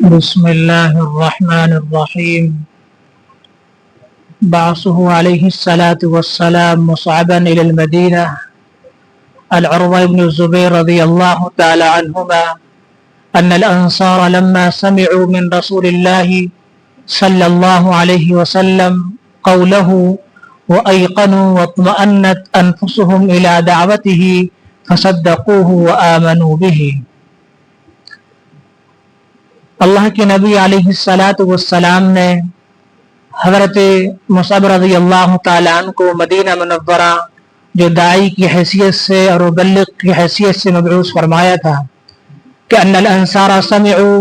بسم الله الرحمن الرحيم. بعثه عليه الصلاة والسلام مصعبا إلى المدينة. العروة بن الزبير رضي الله تعالى عنهما أن الأنصار لما سمعوا من رسول الله صلى الله عليه وسلم قوله وأيقنوا واطمأنت أنفسهم إلى دعوته فصدقوه وآمنوا به. اللہ کے نبی علیہ الصلاۃ والسلام نے حضرت مصعب رضی اللہ تعالیٰ عنہ کو مدینہ منورہ جو داعی کی حیثیت سے اور مبلغ کی حیثیت سے مبعوث فرمایا تھا کہ ان الانصار سمعوا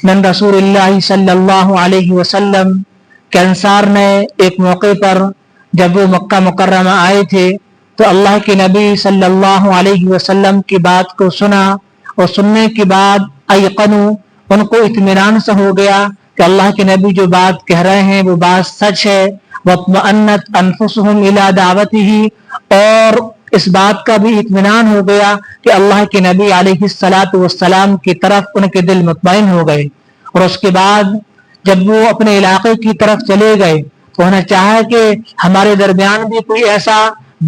من رسول اللہ صلی اللہ علیہ وسلم کہ انصار نے ایک موقع پر جب وہ مکہ مکرمہ آئے تھے تو اللہ کے نبی صلی اللہ علیہ وسلم کی بات کو سنا اور سننے کے بعد ایقنوا ان کو اطمینان سے ہو گیا کہ اللہ کے نبی جو بات کہہ رہے ہیں وہ بات سچ ہے. واطمأنت انفسهم الى دعوته اور اس بات کا بھی اطمینان ہو گیا کہ اللہ کے نبی علیہ الصلاۃ والسلام کی طرف ان کے دل مطمئن ہو گئے. اور اس کے بعد جب وہ اپنے علاقے کی طرف چلے گئے تو انہیں چاہا کہ ہمارے درمیان بھی کوئی ایسا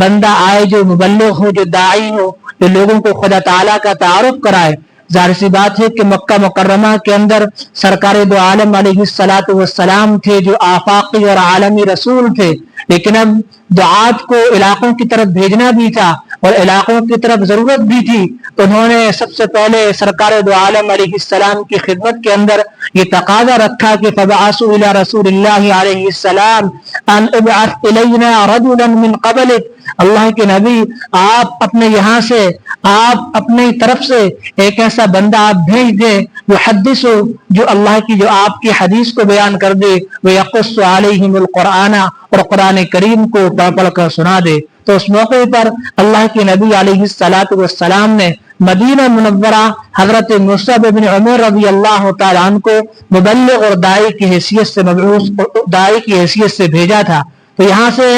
بندہ آئے جو مبلغ ہو, جو داعی ہو, جو لوگوں کو خدا تعالیٰ کا تعارف کرائے. ظاہر سی بات ہے کہ مکہ مکرمہ کے اندر سرکار دو عالم علیہ الصلاۃ والسلام تھے جو آفاقی اور عالمی رسول تھے, لیکن اب دعات کو علاقوں کی طرف بھیجنا بھی تھا اور علاقوں کی طرف ضرورت بھی تھی. تو انہوں نے سب سے پہلے سرکار دو عالم علیہ السلام کی خدمت کے اندر یہ تقاضا رکھا کہ فبعثوا الى رسول اللہ علیہ السلام ان ابعث الینا رجلا من قبلک. اللہ کے نبی آپ اپنے یہاں سے, آپ اپنی طرف سے ایک ایسا بندہ آپ بھیج دیں جو حدیث ہو, جو اللہ کی جو آپ کی حدیث کو بیان کر دے, وہ یقص علیہم القرآن اور قرآن کریم کو پڑھ پڑھ کر سنا دے. تو اس موقع پر اللہ کے نبی علیہ الصلاۃ والسلام نے مدینہ منورہ حضرت مصعب بن عمیر رضی اللہ تعالیٰ عنہ کو مبلغ اور داعی کی حیثیت سے مبعوث, داعی کی حیثیت سے بھیجا تھا. تو یہاں سے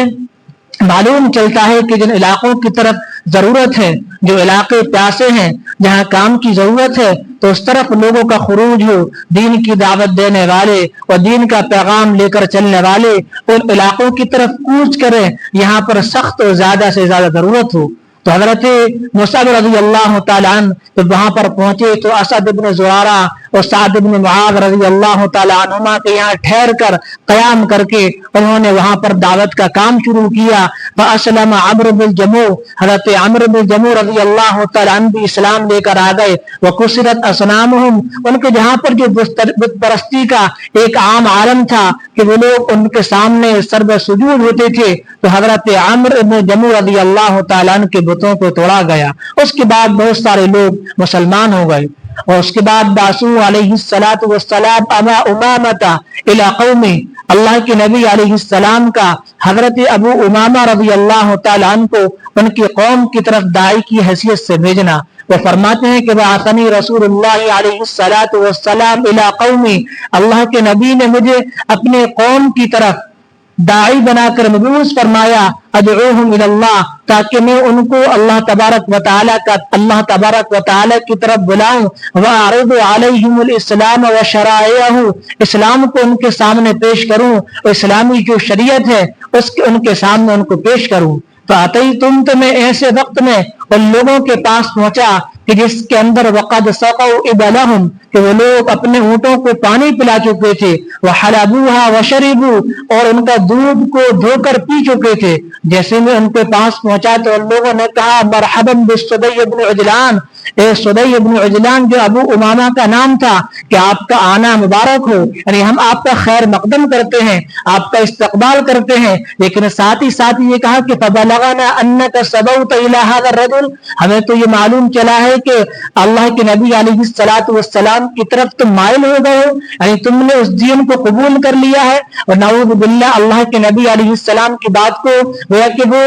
معلوم چلتا ہے کہ جن علاقوں کی طرف ضرورت ہے, جو علاقے پیاسے ہیں, جہاں کام کی ضرورت ہے, تو اس طرف لوگوں کا خروج ہو, دین کی دعوت دینے والے اور دین کا پیغام لے کر چلنے والے ان علاقوں کی طرف کوچ کریں یہاں پر سخت اور زیادہ سے زیادہ ضرورت ہو. تو حضرت مصعب رضی اللہ تعالیٰ عنہ جب وہاں پر پہنچے تو اسد بن زرارہ اور سعد بن معاذ رضی اللہ تعالیٰ عنہما کے یہاں ٹھہر کر قیام کر کے انہوں نے وہاں پر دعوت کا کام شروع کیا. فاسلم عمرو بن جموح, حضرت عمرو بن جموح رضی اللہ تعالیٰ عنہ بھی اسلام لے کر آ گئے. وکسرت اصنامہم, ان کے جہاں پر جو بت پرستی کا ایک عام عالم تھا کہ وہ لوگ ان کے سامنے سرب سجود ہوتے تھے, تو حضرت عمرو بن جموح رضی اللہ تعالیٰ عنہ کے بتوں کو توڑا گیا. اس کے بعد بہت سارے لوگ مسلمان ہو گئے. اور اس کے بعد باسو علیہ الصلاۃ والسلام ابا امامہ الی قومی, اللہ کے نبی علیہ السلام کا حضرت ابو امامہ رضی اللہ تعالیٰ عنہ کو ان کی قوم کی طرف داعی کی حیثیت سے بھیجنا. وہ فرماتے ہیں کہ بعثنی رسول اللہ علیہ الصلاۃ والسلام الی قومی, اللہ کے نبی نے مجھے اپنے قوم کی طرف داعی بنا کر مبعوث فرمایا. ادعوہم الی اللہ, تاکہ میں ان کو اللہ تبارک و تعالی کی طرف بلاؤں. واعرض علیہم الاسلام وشرائعہ, اسلام کو ان کے سامنے پیش کروں اور اسلامی جو شریعت ہے اس کے ان کے سامنے ان کو پیش کروں. فاتیتم, تو میں ایسے وقت میں ان لوگوں کے پاس پہنچا کہ جس کے اندر وقد سقوا ابلہم, کہ وہ لوگ اپنے اونٹوں کو پانی پلا چکے تھے. وحلبوها وشربوا, اور ان کا دودھ کو دھو کر پی چکے تھے. جیسے میں ان کے پاس پہنچا تو ان لوگوں نے کہا مرحبا بالصدی بن عجلان, اے صدی بن عجلان جو ابو امامہ کا نام تھا, کہ آپ کا آنا مبارک ہو, یعنی ہم آپ کا خیر مقدم کرتے ہیں, آپ کا استقبال کرتے ہیں. لیکن ساتھ ہی یہ کہا کہ فبلغنا انک سبوت الی ھذا الرجل, ہمیں تو یہ معلوم چلا ہے کہ اللہ کے نبی علیہ الصلاۃ والسلام کی طرف تم مائل ہو گئے ہو, یعنی تم نے اس دین کو قبول کر لیا ہے. اور نعوذ باللہ, اللہ کے نبی علیہ السلام کی بات کو گویا کہ وہ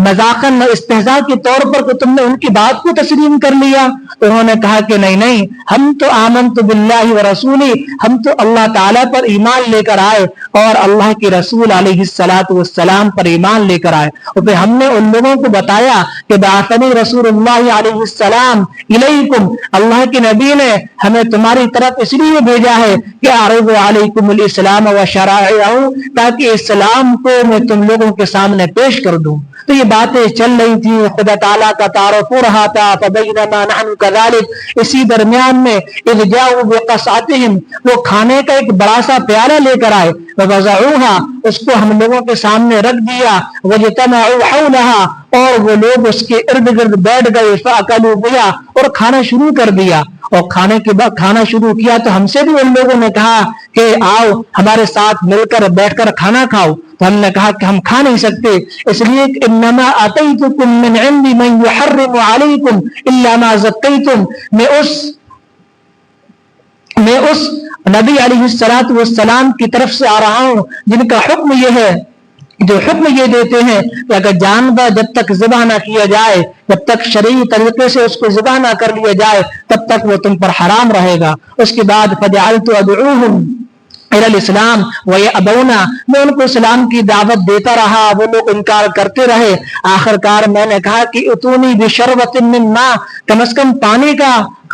مذاقاً استہزاء کے طور پر کہ تم نے ان کی بات کو تسلیم کر لیا. تو انہوں نے کہا کہ نہیں, ہم تو آمنت باللہ ورسولہ, ہم تو اللہ تعالیٰ پر ایمان لے کر آئے اور اللہ کے رسول علیہ الصلاۃ والسلام پر ایمان لے کر آئے. اور پھر ہم نے ان لوگوں کو بتایا کہ بعثنی رسول اللہ علیہ السلام الیکم, اللہ کے نبی نے ہمیں تمہاری طرف اس لیے بھیجا ہے کہ اعرض علیکم الاسلام و شرائعہ، تاکہ اسلام کو میں تم لوگوں کے سامنے پیش کر دوں۔ تو یہ باتیں چل رہی تھی، خدا تعالیٰ کا تعارف ہو رہا تھا۔ فبینما نحن کذالک، اسی درمیان میں اذ جاؤوا بقصعتہم، وہ کھانے کا ایک بڑا سا پیالہ لے کر آئے، فوضعوہا، اس کو ہم لوگوں کے سامنے رکھ دیا، واجتمعوا حولہا، اور وہ لوگ اس کے ارد گرد بیٹھ گئے، فاکلوا بہا، اور کھانا شروع کر دیا۔ اور کھانے کے بعد کھانا شروع کیا تو ہم سے بھی ان لوگوں نے کہا کہ آؤ ہمارے ساتھ مل کر بیٹھ کر کھانا کھاؤ، تو ہم نے کہا کہ ہم کھا نہیں سکتے، اس لیے انما اتیتکم من عند من یحرم علیکم الا ما زکیتم، میں اس نبی علیہ السلام کی طرف سے آ رہا ہوں جن کا حکم یہ ہے، جو حکم یہ دیتے ہیں کہ اگر جانور جب تک ذبح نہ کیا جائے، جب تک شرعی طریقے سے اس کو ذبح نہ کر لیا جائے، تب تک وہ تم پر حرام رہے گا۔ اس کے بعد فجعلت ادعوہم الی الاسلام ویأبون، میں ان کو اسلام کی دعوت دیتا رہا، وہ لوگ انکار کرتے رہے۔ آخر کار میں نے کہا کہ اتونی بشربۃ من ماء، کم از کم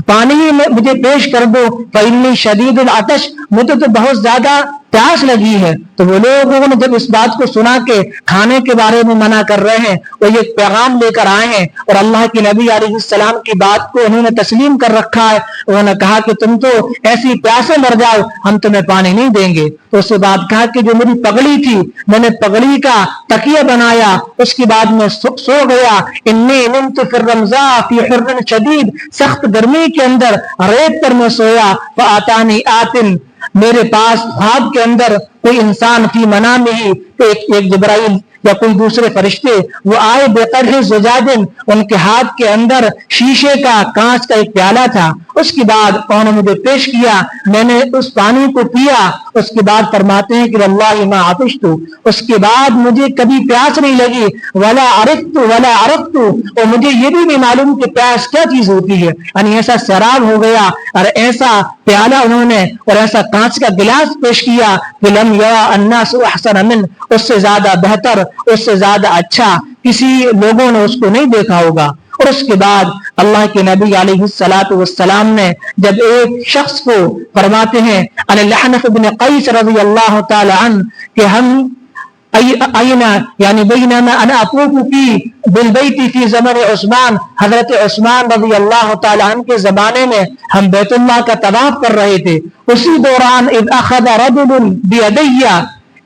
پانی مجھے پیش کر دو، فإنی شدید العطش، مجھے تو بہت زیادہ پیاس لگی ہے۔ تو وہ لوگوں نے جب اس بات کو سنا کہ کھانے کے بارے میں منع کر رہے ہیں، وہ یہ پیغام لے کر آئے ہیں اور اللہ کے نبی علیہ السلام کی بات کو انہوں نے تسلیم کر رکھا ہے، انہوں نے کہا کہ تم تو ایسی پیاسے مر جاؤ، ہم تمہیں پانی نہیں دیں گے۔ تو اس کے بعد کہا کہ جو میری پگڑی تھی، میں نے پگڑی کا تکیہ بنایا، اس کے بعد میں سو گیا۔ انی نمت فی الرمضاء فی حر شدید، سخت گرمی کے اندر ریت پر میں سویا، فآتانی آتن، میرے پاس خواب کے اندر کوئی انسان فی منام ہی، ایک جبرائیل یا کوئی دوسرے فرشتے، وہ آئے بقدح زجاجن، ان کے ہاتھ کے اندر شیشے کا کانچ کا ایک پیالہ تھا۔ اس کے بعد انہوں نے مجھے پیش کیا، میں نے اس پانی کو پیا۔ اس کے بعد فرماتے ہیں کہ واللہ ما عطشت، اس کے بعد مجھے کبھی پیاس نہیں لگی، ولا عرفت، اور مجھے یہ بھی نہیں معلوم کہ پیاس کیا چیز ہوتی ہے، یعنی ایسا سیراب ہو گیا اور ایسا پیالہ انہوں نے اور ایسا کانچ کا گلاس پیش کیا کہ لم یرا الناس احسن من، اس سے زیادہ بہتر، اس سے زیادہ اچھا کسی لوگوں نے اس کو نہیں دیکھا ہوگا۔ اور اس کے بعد اللہ کے نبی علیہ السلام نے جب ایک شخص کو فرماتے ہیں عن الحنف بن قیس رضی اللہ تعالی عنہ کہ ہم یعنی بینما انا اطوف فی بالبیت فی زمن عثمان، حضرت عثمان رضی اللہ تعالی عنہ کے زمانے میں ہم بیت اللہ کا طواف کر رہے تھے، اسی دوران اذ اخذ رجل بیدی،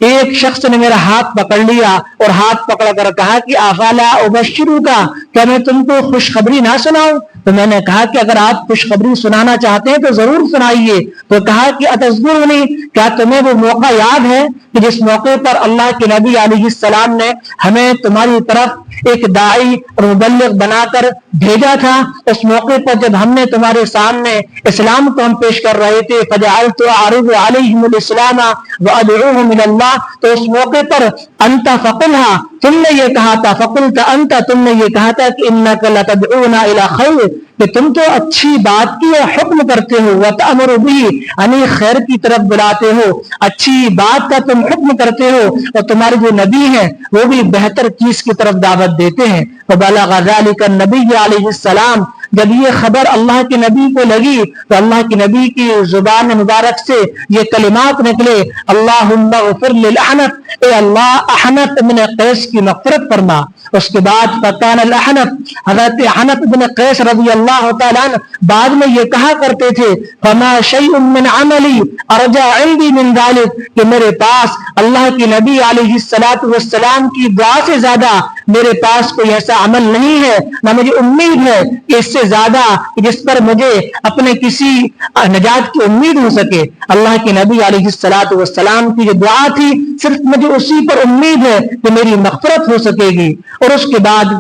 ایک شخص نے میرا ہاتھ پکڑ لیا اور ہاتھ پکڑ کر کہا کہ افلا ابشرک، کیا میں تم کو خوشخبری نہ سناؤں؟ تو میں نے کہا کہ اگر آپ خوشخبری سنانا چاہتے ہیں تو ضرور سنائیے۔ تو کہا کہ اتذکرنی، کیا تمہیں وہ موقع یاد ہے کہ جس موقع پر اللہ کے نبی علیہ السلام نے ہمیں تمہاری طرف ایک داعی اور مبلغ بنا کر بھیجا تھا؟ اس موقع پر جب ہم نے تمہارے سامنے اسلام کو ہم پیش کر رہے تھے، فجعلت اعرض علیہم الاسلام وادعوہم الی اللہ، تو اس موقع پر انت فقلھا، تم نے یہ کہا تھا، فقلت انت، تم نے یہ کہا تھا کہ انک لتدعونا الی خیر، کہ تم تو اچھی بات کی حکم کرتے ہو، وتأمر بہ، یعنی خیر کی طرف بلاتے ہو، اچھی بات کا تم حکم کرتے ہو، اور تمہارے جو نبی ہیں وہ بھی بہتر چیز کی طرف دعوت دیتے ہیں۔ فبلغ ذلک النبی علیہ السلام، جب یہ خبر اللہ کے نبی کو لگی تو اللہ کے نبی کی زبان مبارک سے یہ کلمات نکلے، اللہم اغفر للاحنف، اے اللہ احنف بن قیس کی مغفرت فرما۔ اس کے بعد فکان الاحنف، حضرت احنف بن قیس رضی اللہ تعالیٰ عنہ بعد میں یہ کہا کرتے تھے فما شیء من عملی ارجع عندی من ذلک، کہ میرے پاس اللہ کے نبی علیہ السلام کی دعا سے زیادہ میرے پاس کوئی ایسا عمل نہیں ہے، نہ مجھے امید ہے کہ اس سے زیادہ جس پر مجھے اپنے کسی نجات کی امید ہو سکے۔ اللہ کے نبی علیہ السلام کی جو دعا تھی صرف مجھے اسی پر امید ہے کہ میری مغفرت ہو سکے گی۔ اور اس کے بعد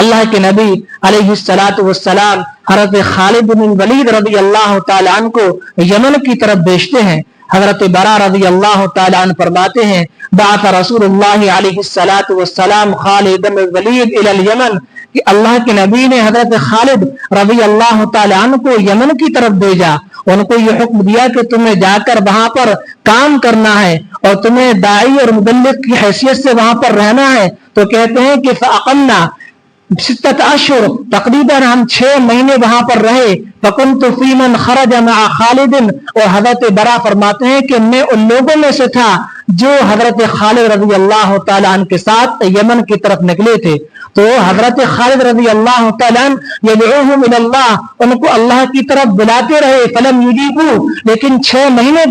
اللہ کے نبی علیہ السلام حضرت خالد بن ولید رضی اللہ تعالی عنہ کو یمن کی طرف بھیجتے ہیں۔ حضرت برا رضی اللہ تعالی عنہ فرماتے ہیں بعث رسول اللہ علیہ السلام خالد بن ولید الی الیمن، کہ اللہ کے نبی نے حضرت خالد رضی اللہ تعالی عنہ کو یمن کی طرف بھیجا، ان کو یہ حکم دیا کہ تمہیں جا کر وہاں پر کام کرنا ہے اور تمہیں داعی اور مبلغ کی حیثیت سے وہاں پر رہنا ہے۔ تو کہتے ہیں کہ فاقمنا 6 اشہر، تقریباً ہم 6 مہینے وہاں پر رہے، فکنت فی من خرج مع خالد، اور حضرت برا فرماتے ہیں کہ میں ان لوگوں میں سے تھا جو حضرت خالد رضی اللہ تعالیٰ عنہ کے ساتھ یمن کی طرف نکلے تھے. تو حضرت خالد رضی اللہ تعالیٰ عنہ یدعوہم الی اللہ، ان کو اللہ کی طرف بلاتے رہے. فلم یجیبوا، لیکن 6 مہینے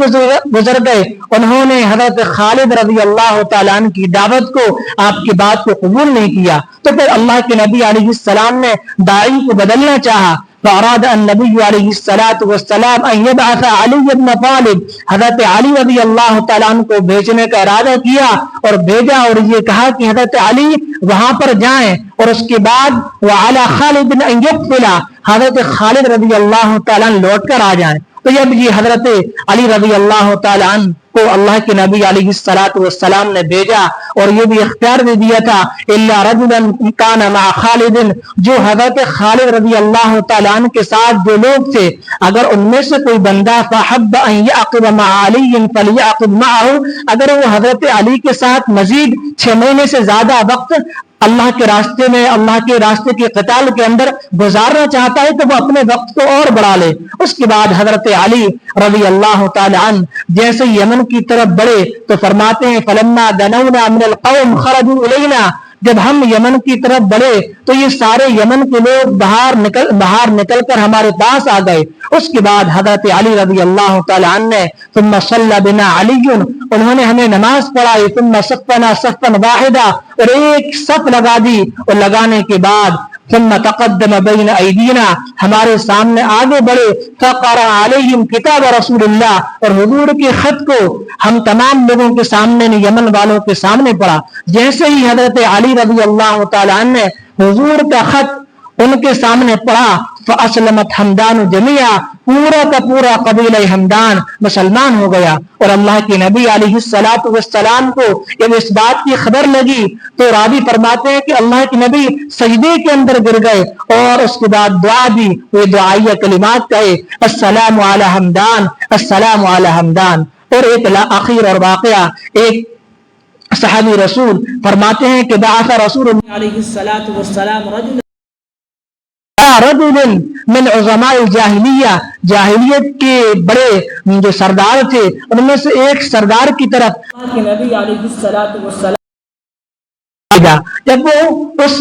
گزر گئے، انہوں نے حضرت خالد رضی اللہ تعالیٰ عنہ کی دعوت کو، آپ کی بات کو قبول نہیں کیا. تو پھر اللہ کے نبی علیہ السلام نے داعی کو بدلنا چاہا. فاراد النبی علیہ السلام ان یبعث علی بن طالب، حضرت علی رضی اللہ تعالیٰ عنہ کو بھیجنے کا ارادہ کیا اور بھیجا، اور یہ کہا کہ حضرت علی وہاں پر جائیں، اور اس کے بعد وعلی خالد ان یقتل، حضرت خالد رضی اللہ تعالیٰ عنہ لوٹ کر آ جائیں. تو جب یہ حضرت علی رضی اللہ تعالیٰ عنہ کو اللہ کے نبی علیہ السلام نے بھیجا، اور یہ بھی اختیار دے دیا تھا الا رجلا کان مع خالد، جو حضرت خالد رضی اللہ تعالیٰ عنہ کے ساتھ جو لوگ تھے، اگر ان میں سے کوئی بندہ فحب ان یعقب مع علی فلیعقب معه، اگر وہ حضرت علی کے ساتھ مزید 6 مہینے سے زیادہ وقت اللہ کے راستے میں، اللہ کے راستے کے قتال کے اندر گزارنا چاہتا ہے تو وہ اپنے وقت کو اور بڑھا لے. اس کے بعد حضرت علی رضی اللہ تعالی عنہ جیسے یمن کی طرف بڑھے تو فرماتے ہیں فلما دنونا من القوم خرجوا الینا، جب ہم یمن کی طرف بڑھے تو یہ سارے یمن کے لوگ باہر نکل کر ہمارے پاس آ گئے. اس کے بعد حضرت علی رضی اللہ تعالی عنہ نے ثم صلی بنا علی، انہوں نے ہمیں نماز پڑھائی، ثم صفنا صفا واحدا، اور ایک صف لگا دی، اور لگانے کے بعد ثم تقدم بین ایدینا، ہمارے سامنے آگے بڑھے، فقرأ علیہم کتاب رسول اللہ، اور حضور کے خط کو ہم تمام لوگوں کے سامنے، یمن والوں کے سامنے پڑھا. جیسے ہی حضرت علی رضی اللہ تعالیٰ عنہ نے حضور کا خط ان کے سامنے پڑھا، فاسلمت حمدان جميعا، پورا کا پورا قبیلہ حمدان مسلمان ہو گیا. اور اللہ کے نبی علیہ السلام کو جب اس بات کی خبر لگی تو راوی فرماتے ہیں کہ اللہ کے نبی سجدے کے اندر گر گئے، اور اس کے بعد دعا دی، وہ دعائیہ کلمات کہے السلام علی حمدان، السلام علی حمدان. اور ایک اخیر اور واقعہ، ایک صحابی رسول فرماتے ہیں کہ بعث رسول اللہ علیہ السلام رجل من عظماء الجاہلیہ، جاہلیت کے بڑے جو سردار تھے ان میں سے ایک سردار کی طرف نبی علیہ السلام، جب وہ اس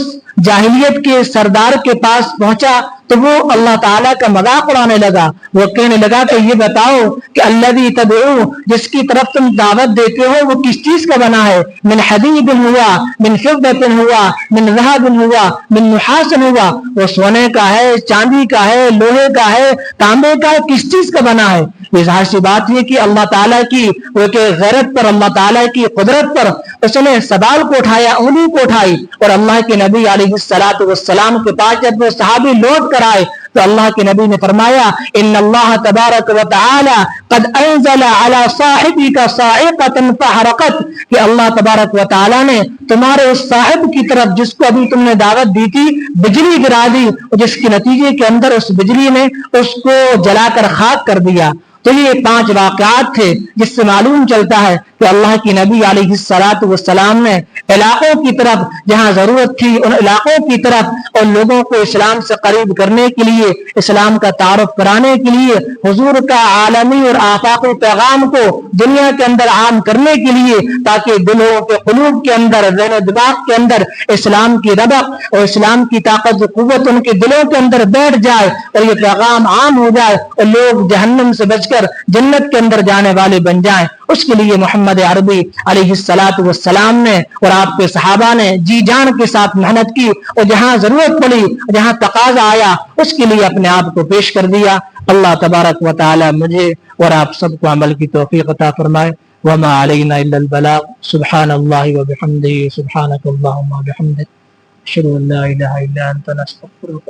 جاہلیت کے سردار کے پاس پہنچا تو وہ اللہ تعالیٰ کا مذاق اڑانے لگا. وہ کہنے لگا کہ یہ بتاؤ کہ الذی تدعو، جس کی طرف تم دعوت دیتے ہو وہ کس چیز کا بنا ہے؟ من حدید ہوا، من فضت ہوا، من ذہب ہوا، من نحاس ہوا، وہ سونے کا ہے، چاندی کا ہے، لوہے کا ہے، تانبے کا ہے، کس چیز کا بنا ہے؟ ظاہر سی بات یہ کہ اللہ تعالیٰ کی وہ کہ غیرت پر، اللہ تعالیٰ کی قدرت پر اس نے سبال کو اٹھایا، انگلی کو اٹھائی. اور اللہ کے نبی علیہ السلام کے پاس جب وہ صحابی لوٹ کر آئے تو اللہ کے نبی نے فرمایا ان اللہ تبارک و تعالی قد انزل علی صاحبک صاعقۃ فحرقت، کہ اللہ تبارک و تعالی نے تمہارے اس صاحب کی طرف جس کو ابھی تم نے دعوت دی تھی بجلی گرا دی، جس کے نتیجے کے اندر اس بجلی نے اس کو جلا کر خاک کر دیا. تو یہ 5 واقعات تھے جس سے معلوم چلتا ہے کہ اللہ کی نبی علیہ السلام نے علاقوں کی طرف جہاں ضرورت تھی ان علاقوں کی طرف اور لوگوں کو اسلام سے قریب کرنے کے لیے، اسلام کا تعارف کرانے کے لیے، حضور کا عالمی اور آفاقی پیغام کو دنیا کے اندر عام کرنے کے لیے، تاکہ دلوں کے قلوب کے اندر، ذہن و دماغ کے اندر اسلام کی ربق اور اسلام کی طاقت و قوت ان کے دلوں کے اندر بیٹھ جائے اور یہ پیغام عام ہو جائے اور لوگ جہنم سے بچ کر جنت کے اندر جانے والے بن جائیں. اس کے لیے محمد عربی علیہ السلام نے اور آپ کے صحابہ نے جی جان کے ساتھ محنت کی، اور جہاں ضرورت پڑی، جہاں تقاضا آیا، اس کے لیے اپنے آپ کو پیش کر دیا. اللہ تبارک و تعالی مجھے اور آپ سب کو عمل کی توفیق عطا فرمائے. وما علینا الا البلاغ. سبحان اللہ وبحمدہ، سبحانک اللہم وبحمدک، اشہد ان لا الہ الا انت، نستغفرک.